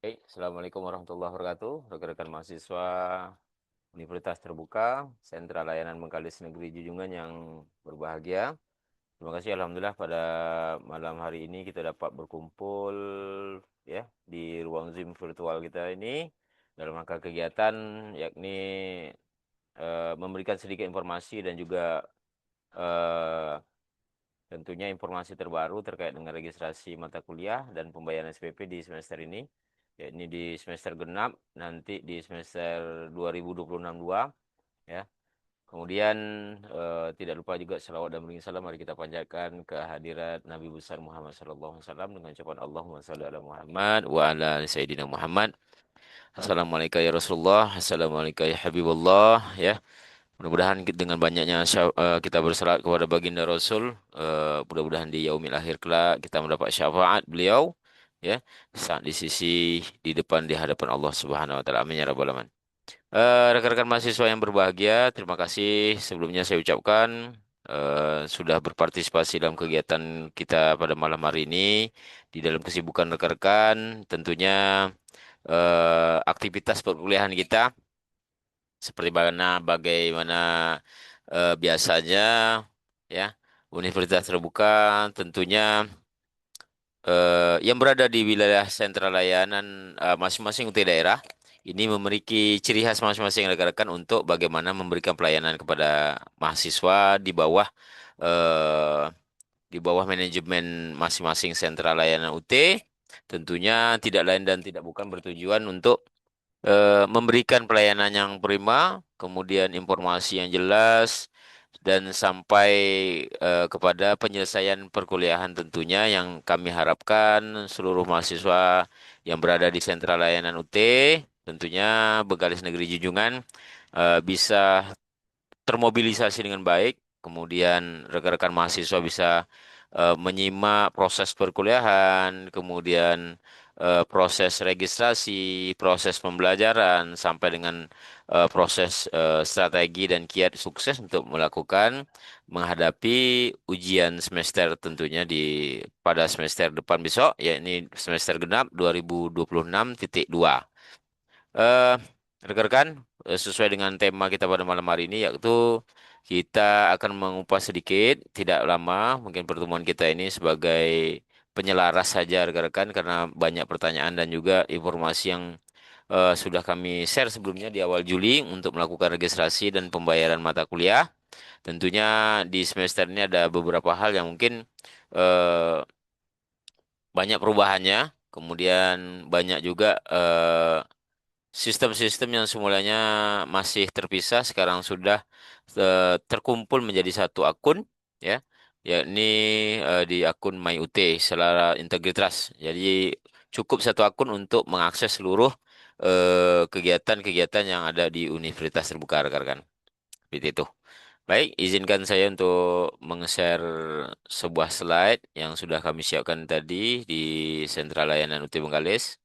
Assalamualaikum warahmatullahi wabarakatuh. Rekan-rekan mahasiswa Universitas Terbuka, Sentra Layanan Bengkalis Negeri Junjungan yang berbahagia. Terima kasih Alhamdulillah pada malam hari ini kita dapat berkumpul ya di ruang Zoom virtual kita ini dalam rangka kegiatan yakni memberikan sedikit informasi dan juga eh, tentunya informasi terbaru terkait dengan registrasi mata kuliah dan pembayaran SPP di semester ini, yakni di semester genap, nanti di semester 2026-2, ya. Kemudian tidak lupa juga salawat dan beriring salam mari kita panjatkan kehadirat Nabi besar Muhammad sallallahu alaihi wasallam dengan ucapan Allahumma shalli ala Muhammad wa ala ali sayyidina Muhammad. Assalamualaikum ya Rasulullah, assalamualaikum ya Habibullah, ya. Mudah-mudahan dengan banyaknya kita berselat kepada baginda Rasul, mudah-mudahan di yaumil akhir kelak kita mendapat syafaat beliau, ya, saat di sisi di depan di hadapan Allah Subhanahu wa taala. Amin ya rabbal alamin. Rekan-rekan mahasiswa yang berbahagia, terima kasih sebelumnya saya ucapkan sudah berpartisipasi dalam kegiatan kita pada malam hari ini di dalam kesibukan rekan-rekan, tentunya aktivitas perkuliahan kita seperti bagaimana biasanya, ya, Universitas Terbuka tentunya yang berada di wilayah sentra layanan masing-masing UT daerah ini memiliki ciri khas masing-masing rekan-rekan untuk bagaimana memberikan pelayanan kepada mahasiswa eh, di bawah manajemen masing-masing sentra layanan UT, tentunya tidak lain dan tidak bukan bertujuan untuk memberikan pelayanan yang prima, kemudian informasi yang jelas, dan sampai kepada penyelesaian perkuliahan tentunya yang kami harapkan seluruh mahasiswa yang berada di sentra layanan UT, tentunya Bengkalis Negeri Junjungan, bisa termobilisasi dengan baik, kemudian rekan-rekan mahasiswa bisa menyimak proses perkuliahan, kemudian proses registrasi, proses pembelajaran, sampai dengan proses strategi dan kiat sukses untuk melakukan menghadapi ujian semester tentunya pada semester depan besok, yakni semester genap 2026.2. Eh, Rekan-rekan, sesuai dengan tema kita pada malam hari ini, yaitu kita akan mengupas sedikit, tidak lama, mungkin pertemuan kita ini sebagai penyelaras saja rekan-rekan, karena banyak pertanyaan dan juga informasi yang sudah kami share sebelumnya di awal Juli untuk melakukan registrasi dan pembayaran mata kuliah. Tentunya di semester ini ada beberapa hal yang mungkin eh, banyak perubahannya, kemudian banyak juga sistem-sistem yang semulanya masih terpisah sekarang sudah terkumpul menjadi satu akun, ya, yakni di akun MyUT secara integritas. Jadi cukup satu akun untuk mengakses seluruh kegiatan-kegiatan yang ada di Universitas Terbuka, rekan-rekan. Seperti itu. Baik, izinkan saya untuk meng-share sebuah slide yang sudah kami siapkan tadi di Sentra Layanan UT Bengkalis.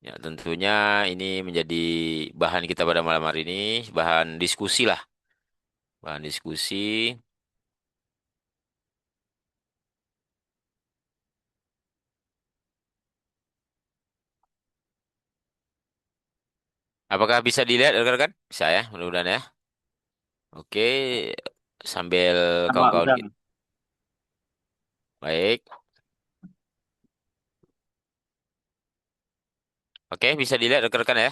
Ya, tentunya ini menjadi bahan kita pada malam hari ini, bahan diskusi lah, bahan diskusi. Apakah bisa dilihat rekan-rekan? Bisa ya, mudah-mudahan ya. Oke, sambil Sama kawan-kawan bisa. kita. Baik. Oke, bisa dilihat rekan-rekan ya.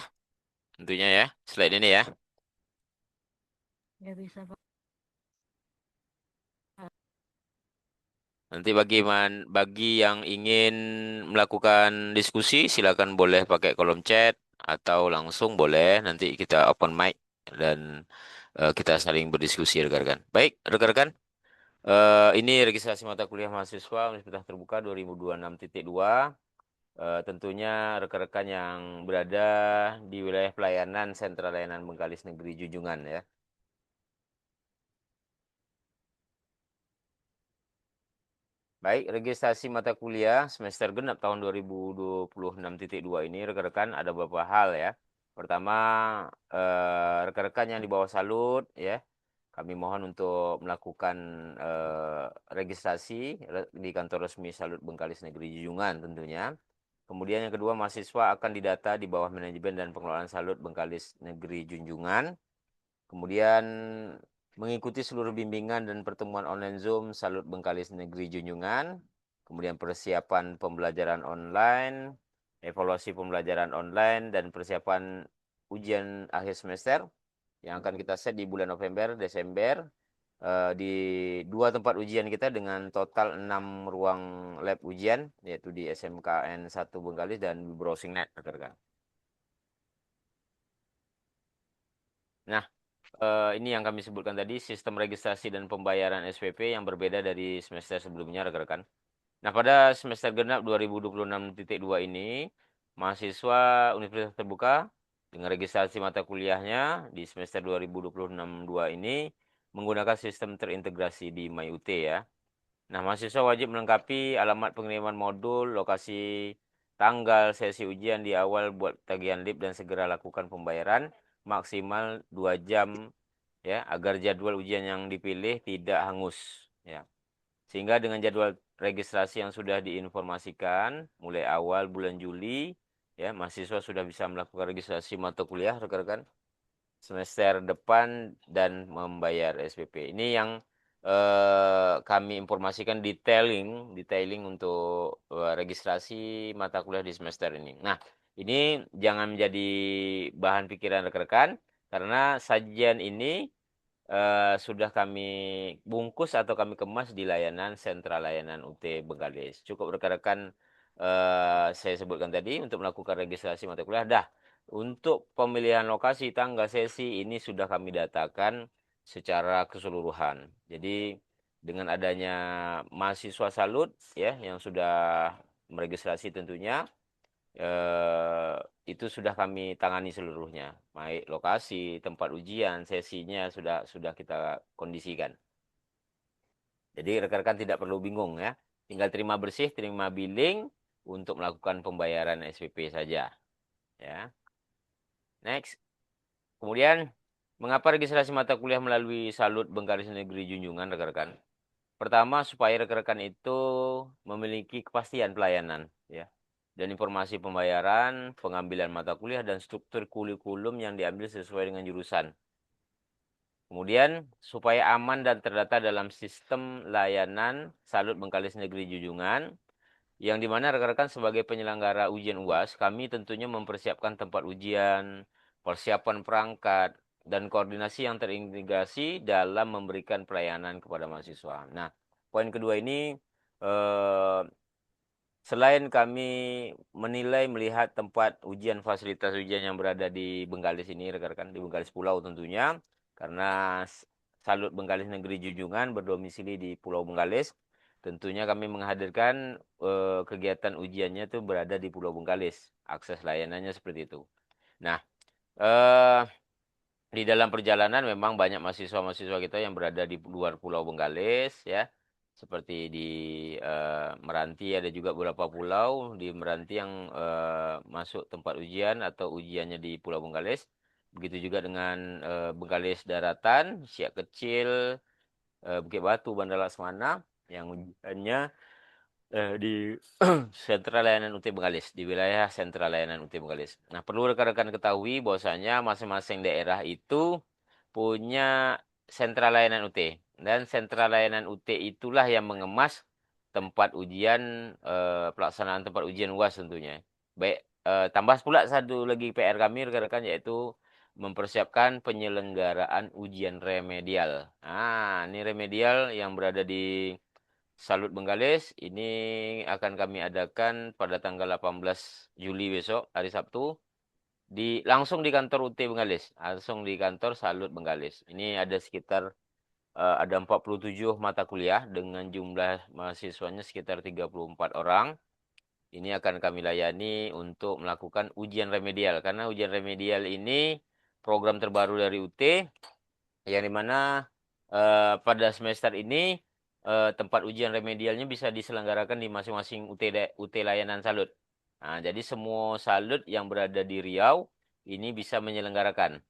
Tentunya ya, slide ini ya. Ya bisa Pak. Nanti bagi yang ingin melakukan diskusi, silakan boleh pakai kolom chat atau langsung boleh. Nanti kita open mic dan kita saling berdiskusi rekan-rekan. Baik, rekan-rekan. Ini registrasi mata kuliah mahasiswa Universitas Terbuka 2026.2. Tentunya rekan-rekan yang berada di wilayah pelayanan Sentra Layanan Bengkalis Negeri Junjungan, ya. Baik, registrasi mata kuliah semester genap tahun 2026.2 ini rekan-rekan ada beberapa hal, ya. Pertama, rekan-rekan yang di bawah salut, ya. Kami mohon untuk melakukan registrasi di kantor resmi Salut Bengkalis Negeri Junjungan tentunya. Kemudian yang kedua, mahasiswa akan didata di bawah manajemen dan pengelolaan Salut Bengkalis Negeri Junjungan. Kemudian mengikuti seluruh bimbingan dan pertemuan online Zoom Salut Bengkalis Negeri Junjungan. Kemudian persiapan pembelajaran online, evaluasi pembelajaran online, dan persiapan ujian akhir semester yang akan kita set di bulan November, Desember di dua tempat ujian kita dengan total 6 ruang lab ujian, yaitu di SMKN 1 Bengkalis dan Browsing Net, rekan-rekan. Nah, ini yang kami sebutkan tadi, sistem registrasi dan pembayaran SPP yang berbeda dari semester sebelumnya, rekan-rekan. Nah, pada semester genap 2026.2 ini, mahasiswa Universitas Terbuka dengan registrasi mata kuliahnya di semester 2026-2 ini menggunakan sistem terintegrasi di MyUT ya. Nah, mahasiswa wajib melengkapi alamat pengiriman modul, lokasi, tanggal, sesi ujian di awal buat tagihan lip dan segera lakukan pembayaran maksimal 2 jam ya agar jadwal ujian yang dipilih tidak hangus ya. Sehingga dengan jadwal registrasi yang sudah diinformasikan mulai awal bulan Juli ya mahasiswa sudah bisa melakukan registrasi mata kuliah rekan-rekan semester depan dan membayar SPP. Ini yang kami informasikan detailing untuk registrasi mata kuliah di semester ini. Nah, ini jangan menjadi bahan pikiran rekan-rekan karena sajian ini sudah kami bungkus atau kami kemas di layanan sentral layanan UT Bengkalis. Cukup rekan-rekan saya sebutkan tadi untuk melakukan registrasi mata kuliah. Dah, untuk pemilihan lokasi, tanggal, sesi ini sudah kami datakan secara keseluruhan. Jadi dengan adanya mahasiswa Salut ya yang sudah meregistrasi tentunya eh, itu sudah kami tangani seluruhnya, baik lokasi, tempat ujian, sesinya sudah kita kondisikan. Jadi rekan-rekan tidak perlu bingung ya, tinggal terima bersih, terima billing untuk melakukan pembayaran SPP saja. Ya, next. Kemudian, mengapa registrasi mata kuliah melalui Salut Bengkalis Negeri Junjungan, rekan-rekan? Pertama, supaya rekan-rekan itu memiliki kepastian pelayanan, ya, dan informasi pembayaran, pengambilan mata kuliah, dan struktur kurikulum yang diambil sesuai dengan jurusan. Kemudian, supaya aman dan terdata dalam sistem layanan Salut Bengkalis Negeri Junjungan, yang dimana rekan-rekan sebagai penyelenggara ujian UAS, kami tentunya mempersiapkan tempat ujian, persiapan perangkat, dan koordinasi yang terintegrasi dalam memberikan pelayanan kepada mahasiswa. Nah, poin kedua ini, eh, selain kami menilai melihat tempat ujian, fasilitas ujian yang berada di Bengkalis ini, rekan-rekan, di Bengkalis Pulau tentunya, karena Salut Bengkalis Negeri Junjungan berdomisili di Pulau Bengkalis, tentunya kami menghadirkan kegiatan ujiannya itu berada di Pulau Bengkalis. Akses layanannya seperti itu. Nah, eh, di dalam perjalanan memang banyak mahasiswa-mahasiswa kita yang berada di luar Pulau Bengkalis ya. Seperti di Meranti ada juga beberapa pulau di Meranti yang masuk tempat ujian atau ujiannya di Pulau Bengkalis. Begitu juga dengan Bengkalis Daratan, Siak Kecil, Bukit Batu, Bandar Laksmana yang ujiannya di Sentral Layanan UT Bengkalis, di wilayah Sentral Layanan UT Bengkalis. Nah, perlu rekan-rekan ketahui bahwasanya masing-masing daerah itu punya Sentral Layanan UT. Dan Sentral Layanan UT itulah yang mengemas tempat ujian, pelaksanaan tempat ujian UAS tentunya. Baik, tambah pula satu lagi PR kami rekan-rekan yaitu mempersiapkan penyelenggaraan ujian remedial. Ah, ini remedial yang berada di Salut Bengkalis ini akan kami adakan pada tanggal 18 Juli besok, hari Sabtu, langsung di kantor UT Bengkalis, langsung di kantor Salut Bengkalis. Ini ada sekitar ada 47 mata kuliah dengan jumlah mahasiswanya sekitar 34 orang. Ini akan kami layani untuk melakukan ujian remedial karena ujian remedial ini program terbaru dari UT yang dimana pada semester ini tempat ujian remedialnya bisa diselenggarakan di masing-masing UT layanan Salut. Nah, jadi semua Salut yang berada di Riau ini bisa menyelenggarakan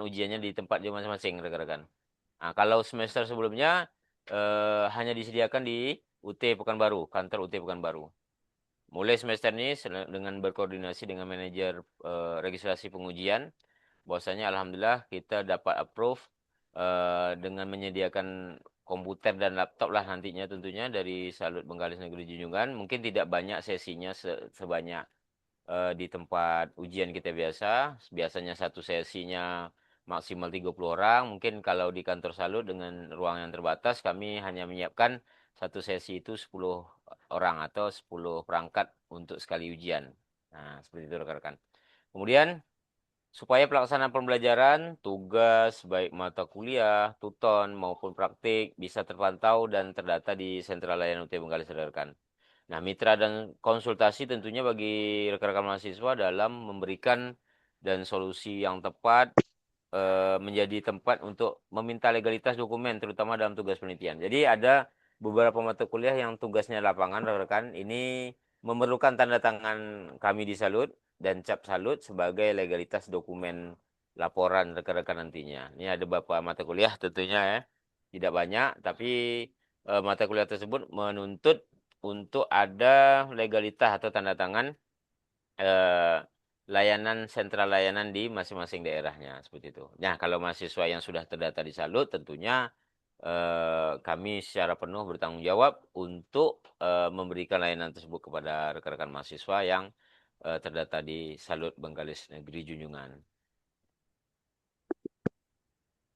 ujiannya di tempat di masing-masing rekan-rekan. Nah, kalau semester sebelumnya hanya disediakan di UT Pekanbaru, kantor UT Pekanbaru. Mulai semester ini dengan berkoordinasi dengan manajer registrasi pengujian, bahwasanya alhamdulillah kita dapat approve dengan menyediakan komputer dan laptop lah nantinya tentunya dari Salut Bengkalis Negeri Junjungan. Mungkin tidak banyak sesinya sebanyak di tempat ujian kita biasa. Biasanya satu sesinya maksimal 30 orang. Mungkin kalau di kantor Salut dengan ruang yang terbatas, kami hanya menyiapkan satu sesi itu 10 orang atau 10 perangkat untuk sekali ujian. Nah, seperti itu rekan-rekan. Kemudian, supaya pelaksanaan pembelajaran, tugas, baik mata kuliah, tuton, maupun praktik bisa terpantau dan terdata di Sentra Layanan UT Bengkalis rekan-rekan. Nah, mitra dan konsultasi tentunya bagi rekan-rekan mahasiswa dalam memberikan dan solusi yang tepat menjadi tempat untuk meminta legalitas dokumen, terutama dalam tugas penelitian. Jadi ada beberapa mata kuliah yang tugasnya lapangan, rekan-rekan. Ini memerlukan tanda tangan kami di Salut dan cap Salut sebagai legalitas dokumen laporan rekan-rekan nantinya. Ini ada beberapa mata kuliah tentunya ya. Tidak banyak, tapi mata kuliah tersebut menuntut untuk ada legalitas atau tanda tangan eh, layanan sentral layanan di masing-masing daerahnya seperti itu. Nah, kalau mahasiswa yang sudah terdata di Salut tentunya kami secara penuh bertanggung jawab untuk memberikan layanan tersebut kepada rekan-rekan mahasiswa yang terdata di Salut Bengkalis Negeri Junjungan.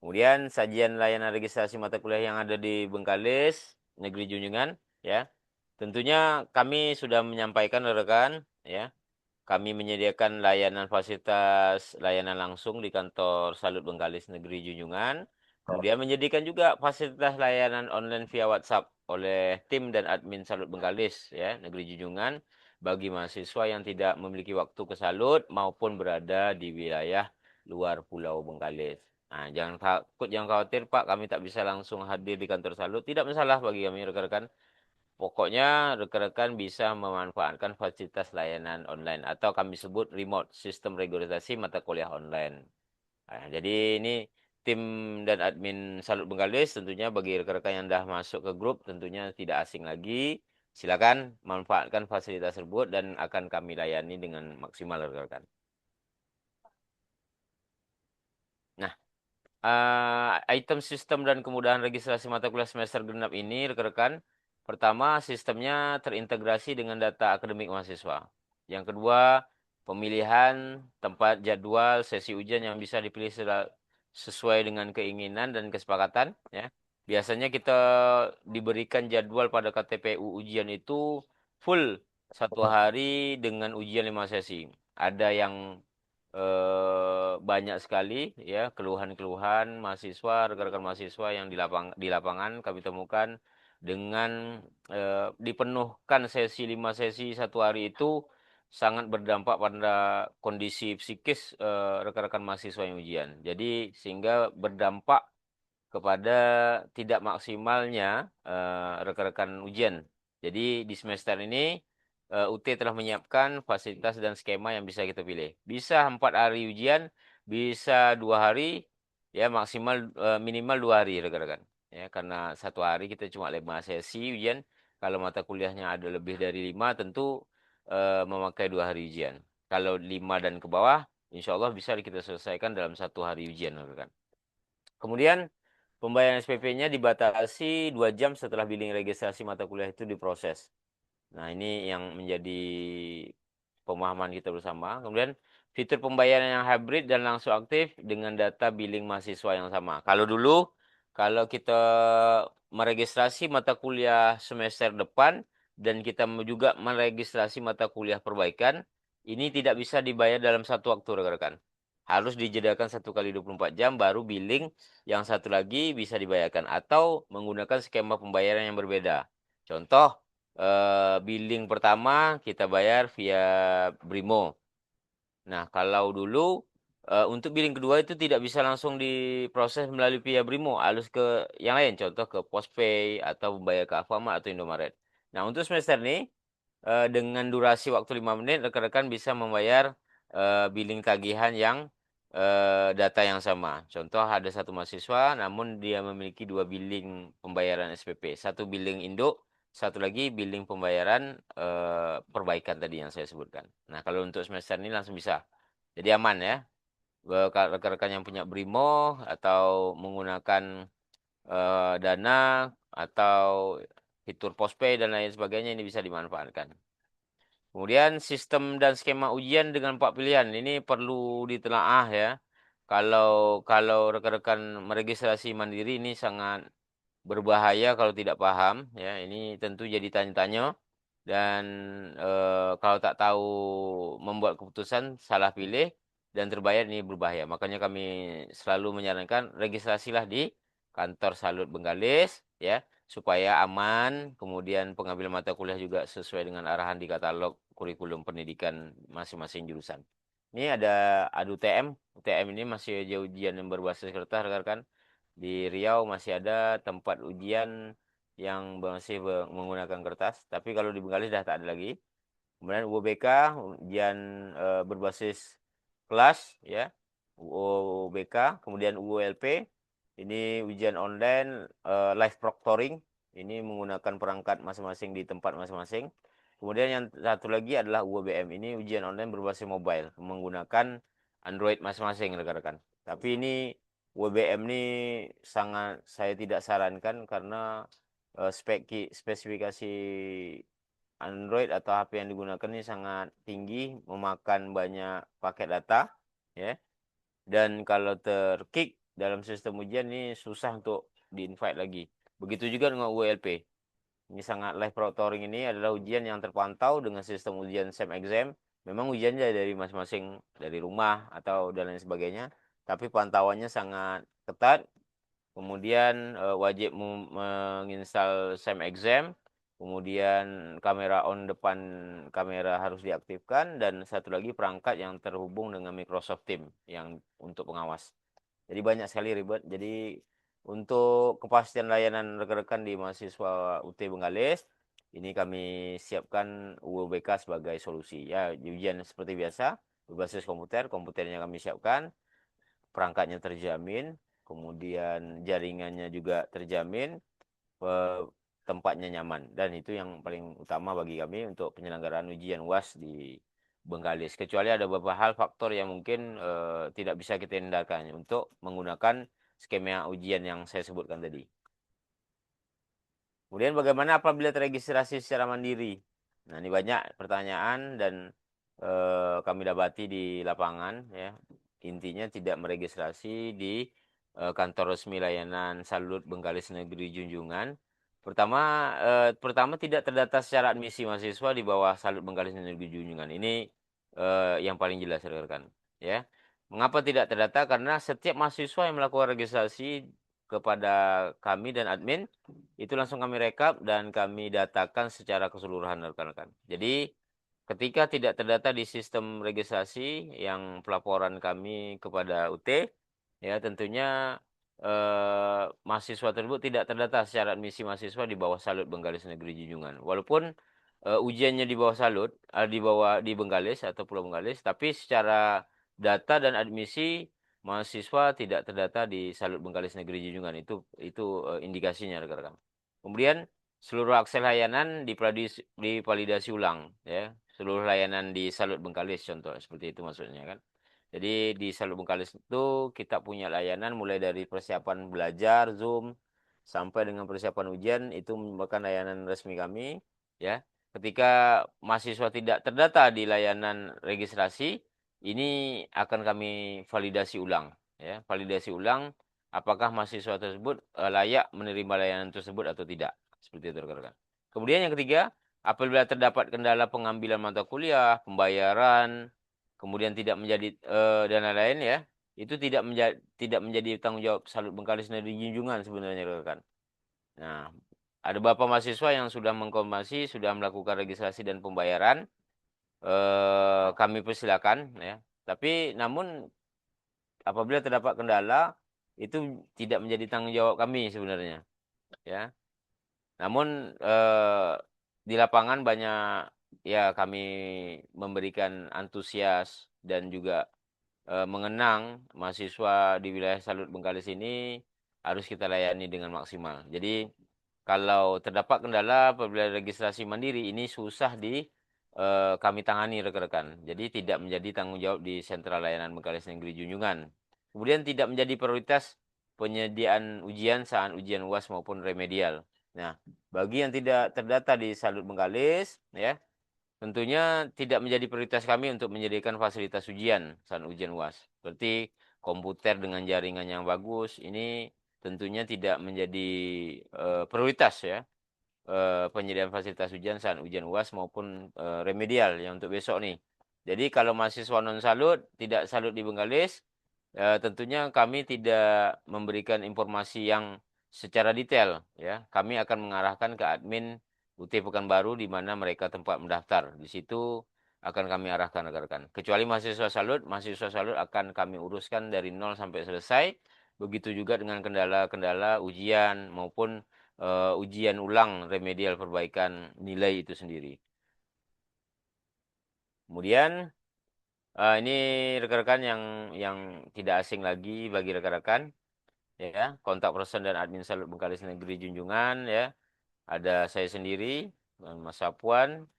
Kemudian sajian layanan registrasi mata kuliah yang ada di Bengkalis Negeri Junjungan ya. Tentunya kami sudah menyampaikan rekan ya. Kami menyediakan layanan fasilitas layanan langsung di kantor Salut Bengkalis Negeri Junjungan. Kemudian menyediakan juga fasilitas layanan online via WhatsApp oleh tim dan admin Salut Bengkalis ya, Negeri Junjungan bagi mahasiswa yang tidak memiliki waktu ke Salut maupun berada di wilayah luar Pulau Bengkalis. Nah, jangan takut, jangan khawatir Pak, kami tak bisa langsung hadir di kantor Salut. Tidak masalah bagi kami rekan-rekan. Pokoknya rekan-rekan bisa memanfaatkan fasilitas layanan online atau kami sebut remote sistem regularisasi mata kuliah online. Nah, jadi ini tim dan admin Salut Bengkalis tentunya bagi rekan-rekan yang dah masuk ke grup tentunya tidak asing lagi. Silakan manfaatkan fasilitas tersebut dan akan kami layani dengan maksimal rekan-rekan. Nah, item sistem dan kemudahan registrasi mata kuliah semester genap ini, rekan-rekan, pertama, sistemnya terintegrasi dengan data akademik mahasiswa. Yang kedua, pemilihan tempat jadwal sesi ujian yang bisa dipilih sesuai dengan keinginan dan kesepakatan. Ya. Biasanya kita diberikan jadwal pada KTPU ujian itu full 1 hari dengan ujian 5 sesi. Ada yang banyak sekali ya keluhan-keluhan mahasiswa, rekan-rekan mahasiswa yang di lapangan kami temukan dengan dipenuhkan sesi 5 sesi 1 hari itu sangat berdampak pada kondisi psikis rekan-rekan mahasiswa yang ujian. Jadi sehingga berdampak kepada tidak maksimalnya rekan-rekan ujian. Jadi di semester ini UT telah menyiapkan fasilitas dan skema yang bisa kita pilih. Bisa 4 hari ujian, bisa 2 hari, ya maksimal minimal 2 hari rekan-rekan. Ya, karena 1 hari kita cuma 5 sesi ujian. Kalau mata kuliahnya ada lebih dari 5, tentu memakai 2 hari ujian. Kalau 5 dan ke bawah, insya Allah bisa kita selesaikan dalam 1 hari ujian, rekan-rekan. Kemudian pembayaran SPP-nya dibatasi 2 jam setelah billing registrasi mata kuliah itu diproses. Nah, ini yang menjadi pemahaman kita bersama. Kemudian fitur pembayaran yang hybrid dan langsung aktif dengan data billing mahasiswa yang sama. Kalau dulu, kalau kita meregistrasi mata kuliah semester depan dan kita juga meregistrasi mata kuliah perbaikan, ini tidak bisa dibayar dalam satu waktu, rekan-rekan. Harus dijadikan 1 kali 24 jam baru billing yang satu lagi bisa dibayarkan atau menggunakan skema pembayaran yang berbeda. Contoh, billing pertama kita bayar via Brimo. Nah, kalau dulu untuk billing kedua itu tidak bisa langsung diproses melalui via Brimo, harus ke yang lain, contoh ke Postpay atau membayar ke Alfamart atau Indomaret. Nah, untuk semester ini dengan durasi waktu 5 menit, rekan-rekan bisa membayar billing tagihan yang data yang sama. Contoh ada satu mahasiswa, namun dia memiliki 2 billing pembayaran SPP. Satu billing induk satu lagi billing pembayaran perbaikan tadi yang saya sebutkan. Nah, kalau untuk semester ini langsung bisa. Jadi aman ya. Rekan-rekan yang punya Brimo atau menggunakan Dana atau fitur postpay dan lain sebagainya ini bisa dimanfaatkan. Kemudian sistem dan skema ujian dengan 4 pilihan ini perlu ditelaah ya. Kalau kalau rekan-rekan meregistrasi mandiri ini sangat berbahaya kalau tidak paham ya. Ini tentu jadi tanya-tanya dan kalau tak tahu membuat keputusan salah pilih dan terbayar ini berbahaya. Makanya kami selalu menyarankan registrasilah di kantor Salut Bengkalis ya supaya aman, kemudian pengambilan mata kuliah juga sesuai dengan arahan di katalog kurikulum pendidikan masing-masing jurusan. Ini ada UTM. UTM ini masih aja ujian yang berbasis kertas rekan-rekan. Di Riau masih ada tempat ujian yang masih menggunakan kertas, tapi kalau di Bengkalis dah tak ada lagi. Kemudian UOBK ujian berbasis kelas ya, UOBK, kemudian UOLP ini ujian online live proctoring, ini menggunakan perangkat masing-masing di tempat masing-masing. Kemudian yang satu lagi adalah UOBM, ini ujian online berbasis mobile menggunakan Android masing-masing rekan-rekan. Tapi ini UOBM ini sangat saya tidak sarankan karena spesifikasi Android atau HP yang digunakan ini sangat tinggi, memakan banyak paket data, ya. Dan kalau terkick dalam sistem ujian ini susah untuk di-invite lagi. Begitu juga dengan ULP. Ini sangat live proctoring ini adalah ujian yang terpantau dengan sistem ujian SEM exam. Memang ujiannya dari masing-masing dari rumah atau dan lain sebagainya, tapi pantauannya sangat ketat. Kemudian wajib menginstal SEM exam. Kemudian kamera on depan kamera harus diaktifkan dan satu lagi perangkat yang terhubung dengan Microsoft Teams yang untuk pengawas. Jadi banyak sekali ribet. Jadi untuk kepastian layanan rekan-rekan di mahasiswa UT Bengkalis, ini kami siapkan UOBK sebagai solusi. Ya, ujian seperti biasa, berbasis komputer, komputernya kami siapkan, perangkatnya terjamin, kemudian jaringannya juga terjamin, tempatnya nyaman. Dan itu yang paling utama bagi kami untuk penyelenggaraan ujian UAS di Bengkalis. Kecuali ada beberapa hal faktor yang mungkin tidak bisa kita hindarkan untuk menggunakan skema ujian yang saya sebutkan tadi. Kemudian bagaimana apabila terregistrasi secara mandiri? Nah, ini banyak pertanyaan dan kami dapati di lapangan ya. Intinya tidak meregistrasi di kantor resmi layanan Salut Bengkalis Negeri Junjungan. Pertama tidak terdata secara admisi mahasiswa di bawah Salut Bengkalis Negeri Junjungan. Ini yang paling jelas rekan-rekan ya. Mengapa tidak terdata? Karena setiap mahasiswa yang melakukan registrasi kepada kami dan admin itu langsung kami rekap dan kami datakan secara keseluruhan rekan-rekan. Jadi ketika tidak terdata di sistem registrasi yang pelaporan kami kepada UT, ya tentunya mahasiswa tersebut tidak terdata secara admisi mahasiswa di bawah Salut Bengkalis Negeri Junjungan. Walaupun ujiannya di bawah Salut, di bawah di Bengkalis atau Pulau Bengkalis, tapi secara data dan admisi mahasiswa tidak terdata di Salut Bengkalis Negeri Junjungan. Itu indikasinya rekan-rekan. Kemudian seluruh akses layanan divalidasi ulang ya. Seluruh layanan di Salut Bengkalis contoh seperti itu maksudnya kan. Jadi di Salut Bengkalis itu kita punya layanan mulai dari persiapan belajar Zoom sampai dengan persiapan ujian itu merupakan layanan resmi kami ya. Ketika mahasiswa tidak terdata di layanan registrasi, ini akan kami validasi ulang ya. Validasi ulang apakah mahasiswa tersebut layak menerima layanan tersebut atau tidak. Seperti itu rekan-rekan. Kemudian yang ketiga, apabila terdapat kendala pengambilan mata kuliah, pembayaran, kemudian tidak menjadi dan lain-lain ya, itu tidak menjadi tanggung jawab Salut Bengkalis Negeri Junjungan sebenarnya rekan. Nah, ada beberapa mahasiswa yang sudah mengkonfirmasi, sudah melakukan registrasi dan pembayaran, kami persilakan ya. Tapi namun apabila terdapat kendala itu tidak menjadi tanggung jawab kami sebenarnya ya. Namun di lapangan banyak ya kami memberikan antusias dan juga mengenang mahasiswa di wilayah Salut Bengkalis ini harus kita layani dengan maksimal. Jadi Kalau terdapat kendala apabila registrasi mandiri ini susah kami tangani rekan-rekan. Jadi tidak menjadi tanggung jawab di Sentra Layanan Bengkalis Negeri Junjungan. Kemudian tidak menjadi prioritas penyediaan ujian saat ujian UAS maupun remedial. Nah, bagi yang tidak terdata di Salut Bengkalis, ya, tentunya tidak menjadi prioritas kami untuk menyediakan fasilitas ujian saat ujian UAS. Seperti komputer dengan jaringan yang bagus, ini tentunya tidak menjadi prioritas ya, penyediaan fasilitas ujian saat ujian UAS maupun remedial yang untuk besok nih. Jadi kalau mahasiswa non salut, tidak salut di Bengkalis, tentunya kami tidak memberikan informasi yang secara detail ya. Kami akan mengarahkan ke admin UT Pekanbaru di mana mereka tempat mendaftar. Di situ akan kami arahkan rekan-rekan. Kecuali mahasiswa salut akan kami uruskan dari nol sampai selesai. Begitu juga dengan kendala-kendala ujian maupun ujian ulang remedial perbaikan nilai itu sendiri. Kemudian ini rekan-rekan yang tidak asing lagi bagi rekan-rekan ya, kontak person dan admin Salut Bengkalis Negeri Junjungan ya. Ada saya sendiri, Mas Sapuan,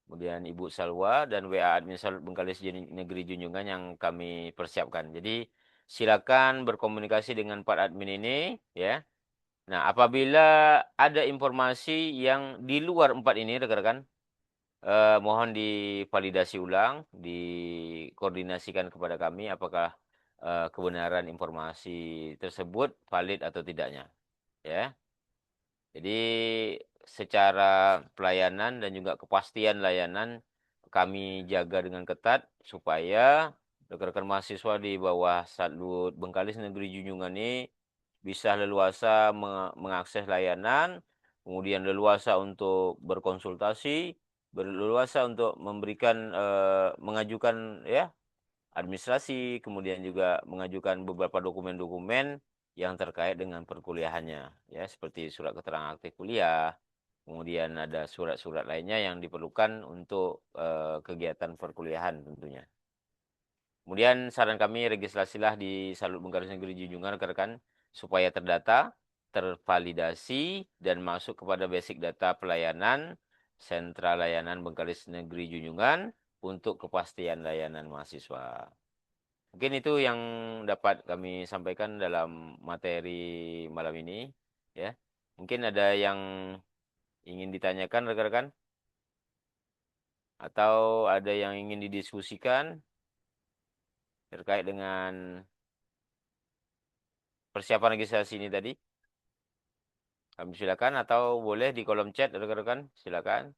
kemudian Ibu Salwa dan WA admin Salut Bengkalis Negeri Junjungan yang kami persiapkan. Jadi silakan berkomunikasi dengan Pak admin ini ya. Nah, apabila ada informasi yang di luar empat ini rekan-rekan, mohon divalidasi ulang, dikoordinasikan kepada kami apakah kebenaran informasi tersebut valid atau tidaknya. Ya, jadi secara pelayanan dan juga kepastian layanan kami jaga dengan ketat supaya rekan-rekan mahasiswa di bawah Satlut Bengkalis Negeri Junjungan ini bisa leluasa mengakses layanan, kemudian leluasa untuk berkonsultasi, berleluasa untuk memberikan mengajukan ya administrasi, kemudian juga mengajukan beberapa dokumen-dokumen yang terkait dengan perkuliahannya, ya seperti surat keterangan aktif kuliah, kemudian ada surat-surat lainnya yang diperlukan untuk kegiatan perkuliahan tentunya. Kemudian saran kami registrasilah di Salut Bengkalis Negeri Junjungan rekan-rekan supaya terdata, tervalidasi dan masuk kepada basic data pelayanan Sentra Layanan Bengkalis Negeri Junjungan untuk kepastian layanan mahasiswa. Mungkin itu yang dapat kami sampaikan dalam materi malam ini, ya. Mungkin ada yang ingin ditanyakan rekan-rekan atau ada yang ingin didiskusikan terkait dengan persiapan registrasi ini tadi. Kami silakan atau boleh di kolom chat rekan-rekan, silakan.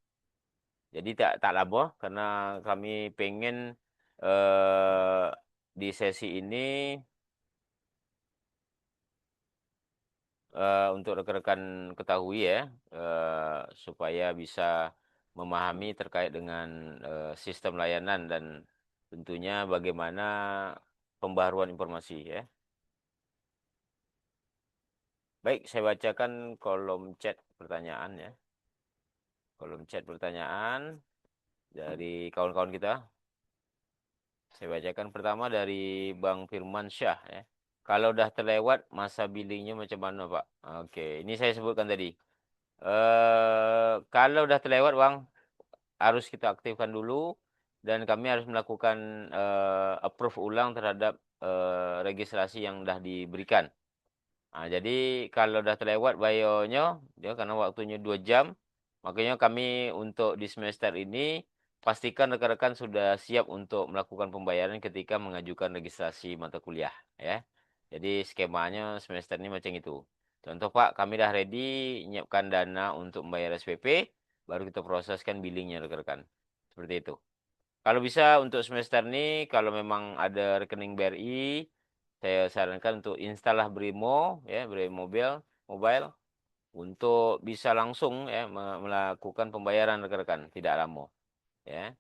Jadi tak lama karena kami pengen eh, di sesi ini untuk rekan-rekan ketahui ya, supaya bisa memahami terkait dengan sistem layanan dan tentunya bagaimana pembaruan informasi ya. Baik, saya bacakan kolom chat pertanyaan ya. Kolom chat pertanyaan dari kawan-kawan kita. Saya bacakan pertama dari Bang Firman Syah ya. Kalau udah terlewat masa billingnya macam mana, Pak? Oke, ini saya sebutkan tadi. Kalau udah terlewat, Bang, harus kita aktifkan dulu dan kami harus melakukan approve ulang terhadap registrasi yang sudah diberikan. Nah, jadi kalau udah terlewat bayonya, ya karena waktunya 2 jam, makanya kami untuk di semester ini pastikan rekan-rekan sudah siap untuk melakukan pembayaran ketika mengajukan registrasi mata kuliah, ya. Jadi skemanya semester ini macam itu. Contoh Pak, kami dah ready nyiapkan dana untuk membayar SPP, baru kita proseskan billingnya rekan-rekan. Seperti itu. Kalau bisa untuk semester ini, kalau memang ada rekening BRI, saya sarankan untuk install lah Brimo, ya, Brimo mobile, untuk bisa langsung ya melakukan pembayaran rekan-rekan, tidak lama, ya.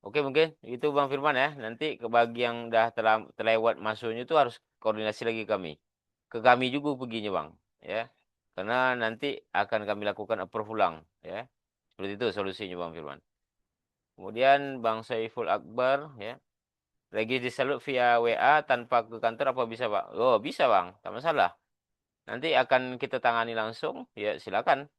Oke mungkin itu Bang Firman ya. Nanti ke bagi yang dah terlewat masuknya itu harus koordinasi lagi kami. Ke kami juga perginya Bang, ya. Karena nanti akan kami lakukan approve ulang, ya. Seperti itu solusinya Bang Firman. Kemudian Bang Saiful Akbar, ya. Lagi disalur via WA tanpa ke kantor apa bisa, Pak? Oh, bisa, Bang. Tak masalah. nanti akan kita tangani langsung. Ya, silakan.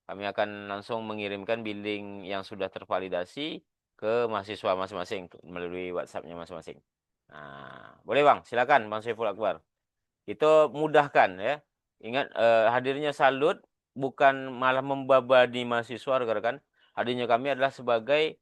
Kami akan langsung mengirimkan billing yang sudah tervalidasi ke mahasiswa masing-masing melalui WhatsApp-nya masing-masing. Nah, boleh Bang, silakan Bang Saiful Akbar. Itu mudahkan ya. Ingat hadirnya Salut bukan malah membebani mahasiswa rekan-rekan. Hadirnya kami adalah sebagai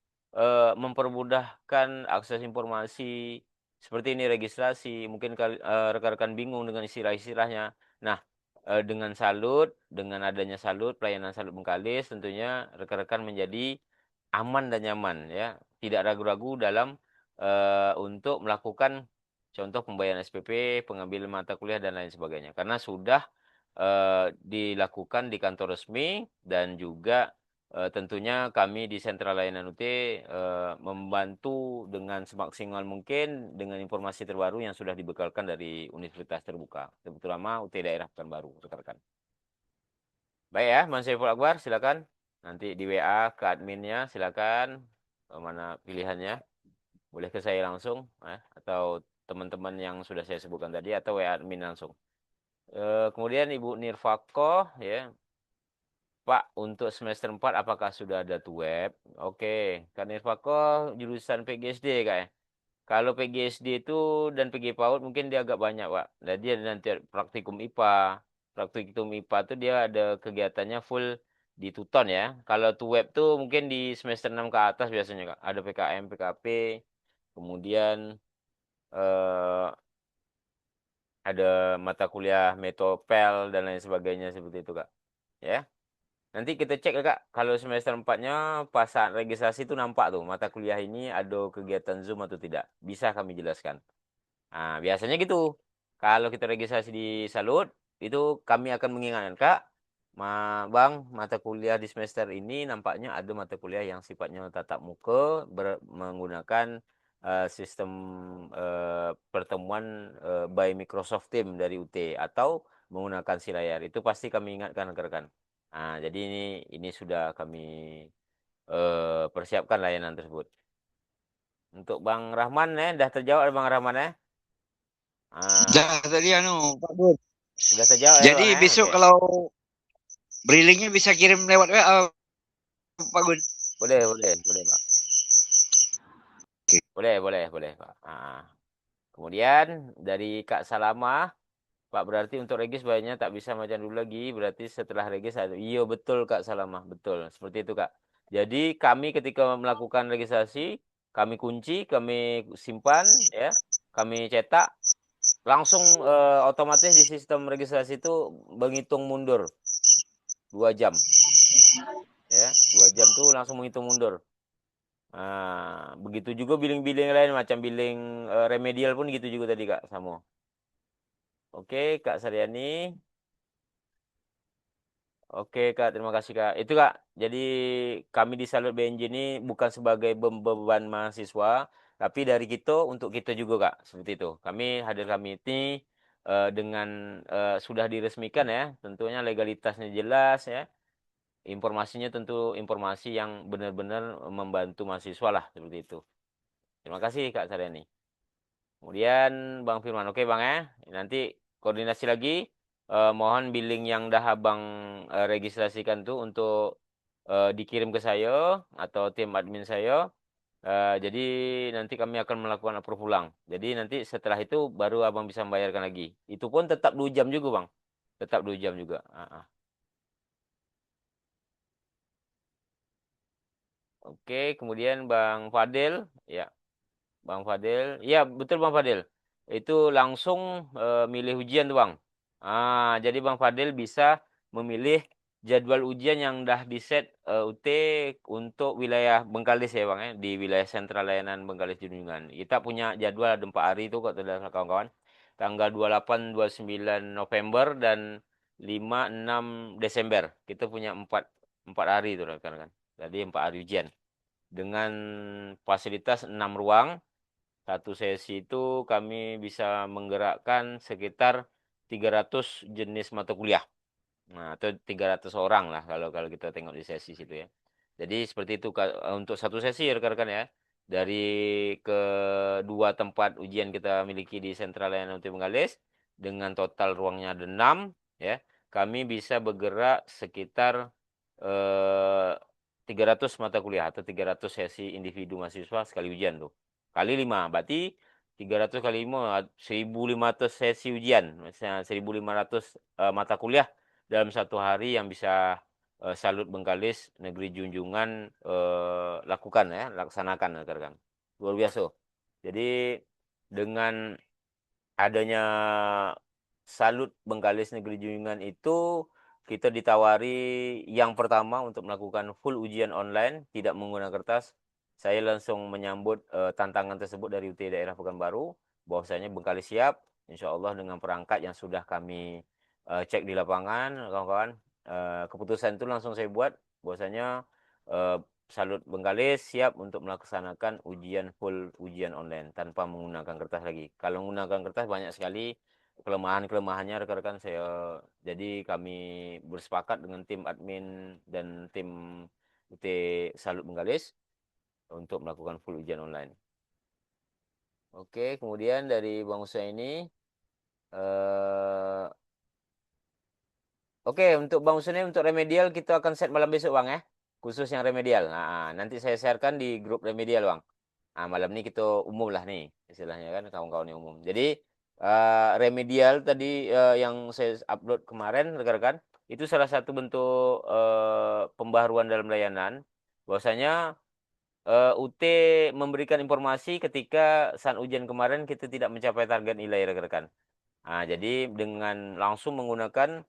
mempermudahkan akses informasi seperti ini registrasi. Mungkin rekan-rekan bingung dengan istilah-istilahnya. Nah, dengan Salut, dengan adanya Salut, pelayanan Salut Bengkalis tentunya rekan-rekan menjadi aman dan nyaman ya. Tidak ragu-ragu dalam untuk melakukan contoh pembayaran SPP, pengambilan mata kuliah dan lain sebagainya. Karena sudah dilakukan di kantor resmi dan juga tentunya kami di Sentra Layanan UT membantu dengan semaksimal mungkin dengan informasi terbaru yang sudah dibekalkan dari Universitas Terbuka, terutama UT Daerah Pekanbaru, rekan-rekan. Baik ya, Mas Saiful Akbar, silakan. Nanti di WA ke adminnya, silakan. Mana pilihannya? Boleh ke saya langsung, atau teman-teman yang sudah saya sebutkan tadi, atau WA admin langsung. Kemudian Ibu Nirvako, ya, Pak, untuk semester 4 apakah sudah ada tuh web? Oke, Kak Nirvako jurusan PGSD Kak ya. Kalau PGSD itu dan PG PAUD mungkin dia agak banyak, Pak. Jadi ada nanti praktikum IPA. Praktikum IPA tuh dia ada kegiatannya full di Tuton ya. Kalau tuh web tuh mungkin di semester 6 ke atas biasanya, Kak. Ada PKM, PKP, kemudian eh, ada mata kuliah Metopel dan lain sebagainya seperti itu, Kak. Ya. Nanti kita cek ya, Kak. Kalau semester 4-nya pas saat registrasi itu nampak tuh mata kuliah ini ada kegiatan Zoom atau tidak. Bisa kami jelaskan. Nah, biasanya gitu. Kalau kita registrasi di Salut, itu kami akan mengingatkan, Kak, Bang, mata kuliah di semester ini nampaknya ada mata kuliah yang sifatnya tatap muka menggunakan sistem pertemuan by Microsoft Teams dari UT atau menggunakan si layar. Itu pasti kami ingatkan rekan-rekan. Nah, jadi ini sudah kami persiapkan layanan tersebut. Untuk Bang Rahman ya, dah terjawab Bang Rahman ya. Ah, Dah tadi Pak Bud. udah terjawab ya Bang Jadi ya. besok Oke. kalau briefingnya bisa kirim lewat WA Pak Gun. Boleh, boleh, boleh Pak. Boleh, boleh, boleh Pak. Kemudian dari Kak Salama, Pak berarti untuk regis bayarnya tak bisa macam dulu lagi. Berarti setelah regis ada. Iya betul Kak Salama, betul. Seperti itu Kak. Jadi kami ketika melakukan registrasi, kami kunci, kami simpan, ya, kami cetak, langsung otomatis di sistem registrasi itu menghitung mundur 2 jam, ya, 2 jam tuh langsung menghitung mundur. Begitu juga billing-billing lain macam billing remedial pun gitu juga tadi Kak Samo. Oke, Kak Saryani. Oke Kak, terima kasih Kak. Itu Kak, jadi kami di Salut BNJ ini bukan sebagai beban mahasiswa, tapi dari kita untuk kita juga Kak, seperti itu. Kami ini dengan sudah diresmikan ya, tentunya legalitasnya jelas ya, informasinya tentu informasi yang benar-benar membantu mahasiswa lah, seperti itu. Terima kasih Kak Saryani. Kemudian Bang Firman, oke Bang ya. Nanti koordinasi lagi. Mohon billing yang dah Abang registrasikan tuh untuk dikirim ke saya atau tim admin saya. Jadi nanti kami akan melakukan approve ulang. Jadi nanti setelah itu baru Abang bisa membayarkan lagi. Itu pun tetap 2 jam juga Bang. Tetap 2 jam juga. Oke, kemudian Bang Fadil. Ya, Bang Fadil. Iya, betul Bang Fadil. Itu langsung milih ujian tuh Bang. Jadi Bang Fadil bisa memilih jadwal ujian yang dah di-set UT untuk wilayah Bengkalis ya Bang ya, di wilayah sentral layanan Bengkalis Junjungan. Kita punya jadwal ada 4 hari itu kok kawan-kawan. Tanggal 28, 29 November dan 5, 6 Desember. Kita punya 4 hari itu rekan-rekan. Jadi 4 hari ujian dengan fasilitas 6 ruang. Satu sesi itu kami bisa menggerakkan sekitar 300 jenis mata kuliah. Nah, atau 300 orang lah kalau kalau kita tengok di sesi situ ya. Jadi seperti itu untuk satu sesi rekan-rekan ya. Dari kedua tempat ujian kita miliki di Sentral Layanan UT Bengkalis dengan total ruangnya ada 6. ya. Kami bisa bergerak sekitar 300 mata kuliah atau 300 sesi individu mahasiswa sekali ujian tuh. Kali 5, berarti 300 kali 5, 1.500 sesi ujian. Misalnya 1.500 mata kuliah dalam satu hari yang bisa Salut Bengkalis Negeri Junjungan lakukan ya, laksanakan rekan-rekan. Luar biasa. Jadi dengan adanya Salut Bengkalis Negeri Junjungan itu kita ditawari yang pertama untuk melakukan full ujian online, tidak menggunakan kertas. Saya langsung menyambut tantangan tersebut dari UT Daerah Pekanbaru, bahwasanya Bengkalis siap, insya Allah dengan perangkat yang sudah kami cek di lapangan, kawan-kawan. Keputusan itu langsung saya buat, bahwasanya eh, Salut Bengkalis siap untuk melaksanakan ujian full ujian online tanpa menggunakan kertas lagi. Kalau menggunakan kertas banyak sekali kelemahan-kelemahannya rekan-rekan saya. Jadi kami bersepakat dengan tim admin dan tim UT Salut Bengkalis untuk melakukan full ujian online. Oke, kemudian dari Bang Usa ini eh oke, untuk Bang Usa ini untuk remedial kita akan set malam besok Bang ya. Khusus yang remedial. Nah, nanti saya sharekan di grup remedial Bang. Nah, malam ini kita umum lah nih, istilahnya kan kawan-kawan yang umum. Jadi remedial tadi yang saya upload kemarin, rekan-rekan, itu salah satu bentuk pembaharuan dalam layanan. Bahwasanya UT memberikan informasi ketika saat ujian kemarin kita tidak mencapai target nilai, rekan-rekan. Nah, jadi dengan langsung menggunakan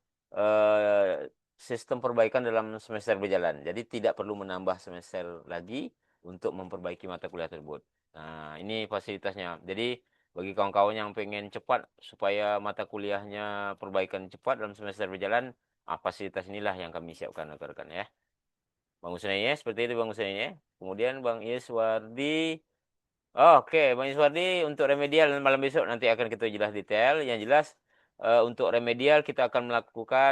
sistem perbaikan dalam semester berjalan. Jadi tidak perlu menambah semester lagi untuk memperbaiki mata kuliah tersebut. Nah, ini fasilitasnya. Jadi bagi kawan-kawan yang pengen cepat supaya mata kuliahnya perbaikan cepat dalam semester berjalan, fasilitas inilah yang kami siapkan rekan-rekan ya. Bang Usnanya seperti itu Bang Usnanya. Kemudian Bang Iswardi. Oke, Bang Iswardi untuk remedial malam besok nanti akan kita jelas detail. Yang jelas untuk remedial kita akan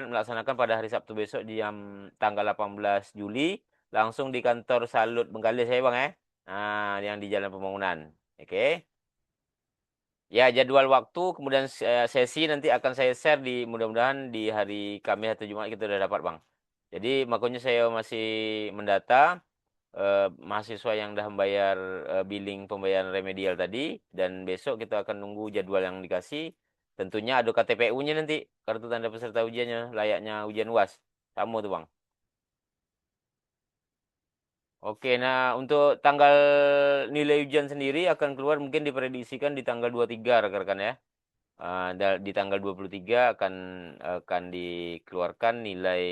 melaksanakan pada hari Sabtu besok di jam tanggal 18 Juli langsung di kantor Salut Bengkalis ya Bang ya. Nah, yang di Jalan Pembangunan. Oke. Ya, jadwal waktu kemudian sesi nanti akan saya share di mudah-mudahan di hari Kamis atau Jumat kita udah dapat Bang. Jadi makanya saya masih mendata mahasiswa yang dah membayar billing pembayaran remedial tadi dan besok kita akan nunggu jadwal yang dikasih. Tentunya ada KTPU-nya nanti, kartu tanda peserta ujiannya layaknya ujian UAS. Sama tuh, Bang. Oke, nah untuk tanggal nilai ujian sendiri akan keluar mungkin diprediksikan di tanggal 23 rekan-rekan ya. Di tanggal 23 akan dikeluarkan nilai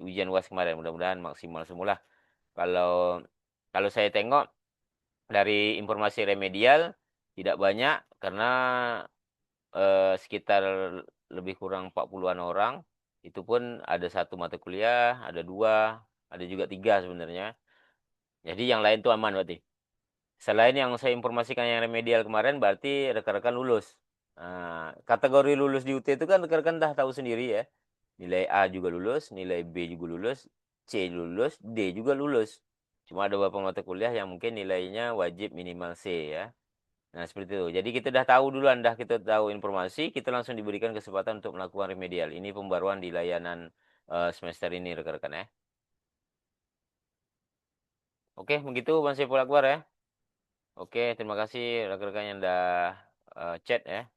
ujian UAS kemarin. Mudah-mudahan maksimal semula. Kalau kalau saya tengok dari informasi remedial tidak banyak karena sekitar lebih kurang 40-an orang. Itu pun ada satu mata kuliah, ada dua, ada juga tiga sebenarnya. Jadi yang lain tuh aman berarti. Selain yang saya informasikan yang remedial kemarin berarti rekan-rekan lulus. Nah, kategori lulus di UT itu kan rekan-rekan dah tahu sendiri ya. Nilai A juga lulus, nilai B juga lulus, C lulus, D juga lulus. Cuma ada beberapa mata kuliah yang mungkin nilainya wajib minimal C ya. Nah, seperti itu. Jadi kita dah tahu duluan, dah kita tahu informasi, kita langsung diberikan kesempatan untuk melakukan remedial. Ini pembaruan di layanan semester ini, rekan-rekan ya. Oke, begitu Bang Saiful Akbar ya. Oke, terima kasih rekan-rekan yang dah chat ya.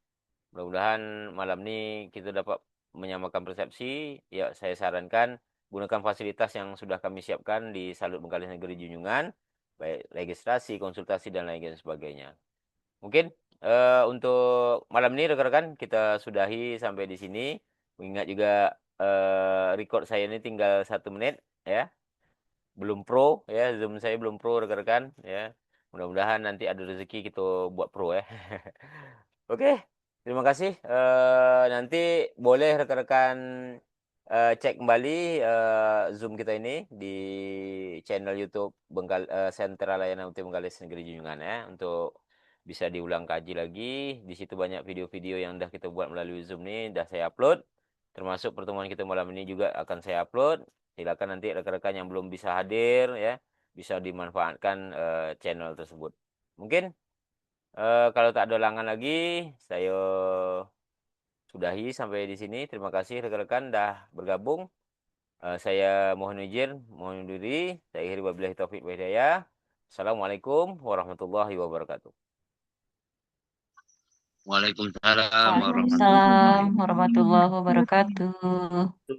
Mudah-mudahan malam ini kita dapat menyamakan persepsi. Ya, saya sarankan gunakan fasilitas yang sudah kami siapkan di Salut Bengkalis Negeri Junjungan, baik registrasi, konsultasi, dan lain sebagainya. Mungkin untuk malam ini rekan-rekan kita sudahi sampai di sini. Mengingat juga record saya ini tinggal 1 menit ya, belum pro ya, Zoom saya belum pro rekan-rekan ya. Mudah-mudahan nanti ada rezeki kita buat pro ya. Oke, terima kasih. Nanti boleh rekan-rekan cek kembali Zoom kita ini di channel YouTube Sentra Layanan UT Bengkalis Negeri Junjungan ya untuk bisa diulang kaji lagi. Di situ banyak video-video yang dah kita buat melalui Zoom ini, dah saya upload. Termasuk pertemuan kita malam ini juga akan saya upload. Silakan nanti rekan-rekan yang belum bisa hadir ya, bisa dimanfaatkan channel tersebut. Mungkin kalau tak ada halangan lagi, saya sudahi sampai di sini. Terima kasih rekan-rekan dah bergabung. Saya mohon izin, mohon diri. Saya akhiri wabillahi taufiq wal hidayah. Assalamualaikum warahmatullahi wabarakatuh. Waalaikumsalam warahmatullahi Waalaikumsalam warahmatullahi wabarakatuh.